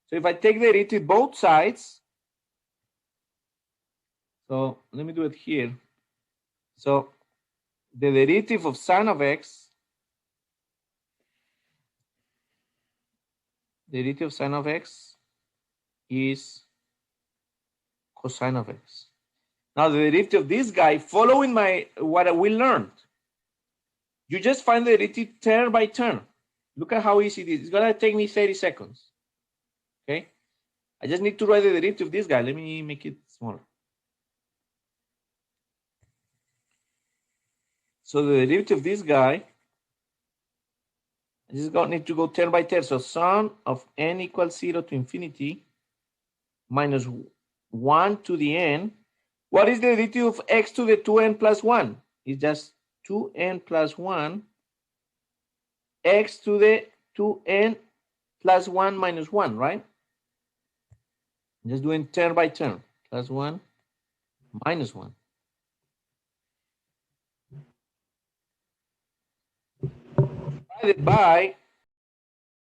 So if I take the derivative both sides, so let me do it here. So the derivative of sine of x, the derivative of sine of x is cosine of x. Now the derivative of this guy, following what we learned, you just find the derivative term by term. Look at how easy it is. It's gonna take me 30 seconds. Okay, I just need to write the derivative of this guy. Let me make it smaller. So the derivative of this guy, I just need to go term by term. So sum of n equals 0 to infinity minus 1 to the n. What is the derivative of x to the 2n plus 1? It's just 2n plus 1 x to the 2n plus 1 minus 1, right? Just doing term by term. Plus 1 minus 1. Divided by